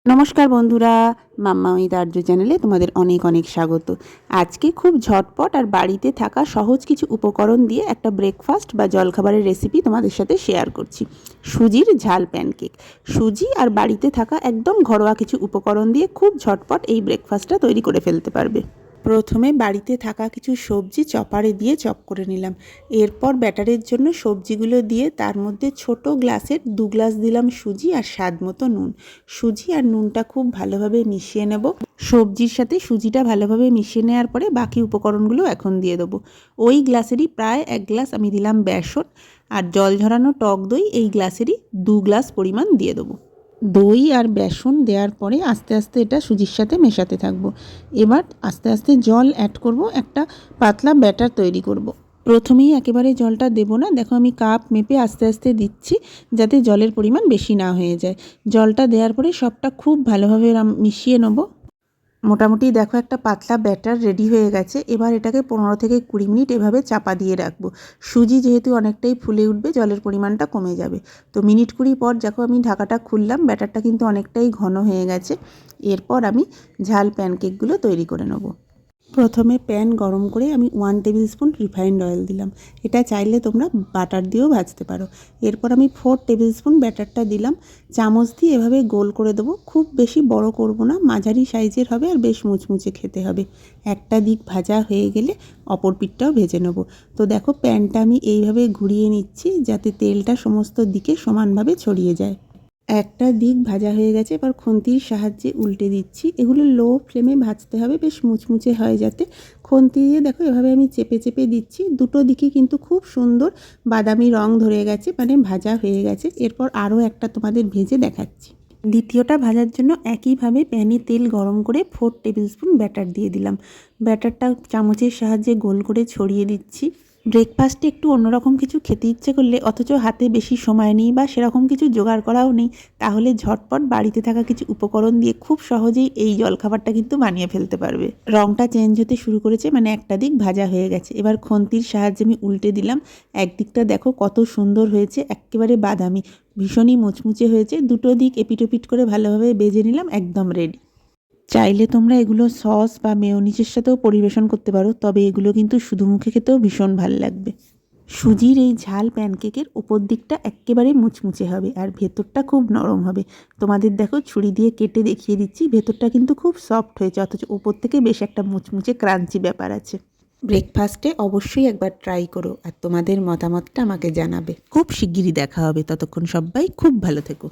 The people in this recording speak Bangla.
নমস্কার বন্ধুরা, মাম্মা উইথ আরজু চ্যানেলে তোমাদের অনেক অনেক স্বাগত। আজকে খুব ঝটপট আর বাড়িতে থাকা সহজ কিছু উপকরণ দিয়ে একটা ব্রেকফাস্ট বা জলখাবারের রেসিপি তোমাদের সাথে শেয়ার করছি। সুজির ঝাল প্যানকেক। সুজি আর বাড়িতে থাকা একদম ঘরোয়া কিছু উপকরণ দিয়ে খুব ঝটপট এই ব্রেকফাস্টটা তৈরি করে ফেলতে পারবে। প্রথমে বাড়িতে থাকা কিছু সবজি চপারে দিয়ে চপ করে নিলাম। এরপর ব্যাটারের জন্য সবজিগুলো দিয়ে তার মধ্যে ছোট গ্লাসের 2 গ্লাস দিলাম সুজি আর স্বাদ মতো নুন। সুজি আর নুনটা খুব ভালোভাবে মিশিয়ে নেব। সবজির সাথে সুজিটা ভালোভাবে মিশিয়ে নেওয়ার পরে বাকি উপকরণগুলো এখন দিয়ে দেবো। ওই গ্লাসেরই প্রায় 1 গ্লাস আমি দিলাম বেসন, আর জল ঝরানো টক দই এই গ্লাসেরই 2 গ্লাস পরিমাণ দিয়ে দেবো। দই আর বেসন দেওয়ার পরে আস্তে আস্তে এটা সুজির সাথে মেশাতে থাকবো। এবার আস্তে আস্তে জল অ্যাড করব, একটা পাতলা ব্যাটার তৈরি করব। প্রথমেই একেবারে জলটা দেব না, দেখো আমি কাপ মেপে আস্তে আস্তে দিচ্ছি যাতে জলের পরিমাণ বেশি না হয়ে যায়। জলটা দেওয়ার পরে সবটা খুব ভালোভাবে মিশিয়ে নেব। মোটামুটি দেখো একটা পাতলা ব্যাটার রেডি হয়ে গেছে। এবার এটাকে 15 থেকে 20 মিনিট এভাবে চাপা দিয়ে রাখবো। সুজি যেহেতু অনেকটাই ফুলে উঠবে, জলের পরিমাণটা কমে যাবে। তো মিনিট 20 পর দেখো আমি ঢাকাটা খুললাম, ব্যাটারটা কিন্তু অনেকটাই ঘন হয়ে গেছে। এরপর আমি ঝাল প্যানকেকগুলো তৈরি করে নেব। প্রথমে প্যান গরম করে আমি 1 টেবিল স্পুন রিফাইন্ড অয়েল দিলাম। এটা চাইলে তোমরা বাটার দিয়েও ভাজতে পারো। এরপর আমি 4 টেবিল স্পুন ব্যাটারটা দিলাম। চামচ দিয়ে এভাবে গোল করে দেবো। খুব বেশি বড় করব না, মাঝারি সাইজের হবে আর বেশ মুচমুচে খেতে হবে। একটা দিক ভাজা হয়ে গেলে অপর পিঠটাও ভেজে নেব। তো দেখো প্যানটা আমি এইভাবে ঘুরিয়ে নিচ্ছি যাতে তেলটা সমস্ত দিকে সমানভাবে ছড়িয়ে যায়। একটা দিক ভাজা হয়ে গেছে, এবার খুন্তির সাহায্যে উল্টে দিচ্ছি। এগুলো লো ফ্লেমে ভাজতে হবে, বেশ মুচমুচে হয় যাতে। খুন্তি দিয়ে দেখো এভাবে আমি চেপে চেপে দিচ্ছি। দুটো দিকে কিন্তু খুব সুন্দর বাদামি রং ধরে গেছে, মানে ভাজা হয়ে গেছে। এরপর আরও একটা তোমাদের ভেজে দেখাচ্ছি। দ্বিতীয়টা ভাজার জন্য একইভাবে প্যানে তেল গরম করে 4 টেবিল স্পুন ব্যাটার দিয়ে দিলাম। ব্যাটারটা চামচের সাহায্যে গোল করে ছড়িয়ে দিচ্ছি। ব্রেকফাস্টে একটু অন্যরকম কিছু খেতে ইচ্ছে করলে, অথচ হাতে বেশি সময় নেই বা সেরকম কিছু জোগাড় করাও নেই, তাহলে ঝটপট বাড়িতে থাকা কিছু উপকরণ দিয়ে খুব সহজেই এই জলখাবারটা কিন্তু বানিয়ে ফেলতে পারবে। রংটা চেঞ্জ হতে শুরু করেছে, মানে একটা দিক ভাজা হয়ে গেছে। এবার খুন্তির সাহায্যে আমি উল্টে দিলাম। একদিকটা দেখো কত সুন্দর হয়েছে, একেবারে বাদামি, ভীষণই মুচমুচে হয়েছে। দুটো দিক এপিট ওপিট করে ভালোভাবে ভেজে নিলাম, একদম রেডি। চাইলে তোমরা এগুলো সস বা মেয়োনিজের সাথেও পরিবেশন করতে পারো, তবে এগুলো কিন্তু শুধু মুখে খেতেও ভীষণ ভালো লাগবে। সুজির এই ঝাল প্যানকেকের ওপর দিকটা একেবারে মুচমুচে হবে আর ভেতরটা খুব নরম হবে। তোমাদের দেখো ছুরি দিয়ে কেটে দেখিয়ে দিচ্ছি, ভেতরটা কিন্তু খুব সফট হয়েছে, অথচ ওপর থেকে বেশ একটা মুচমুচে ক্রাঞ্চি ব্যাপার আছে। ব্রেকফাস্টে অবশ্যই একবার ট্রাই করো আর তোমাদের মতামতটা আমাকে জানাবে। খুব শিগগিরই দেখা হবে, ততক্ষণ সবাই খুব ভালো থেকো।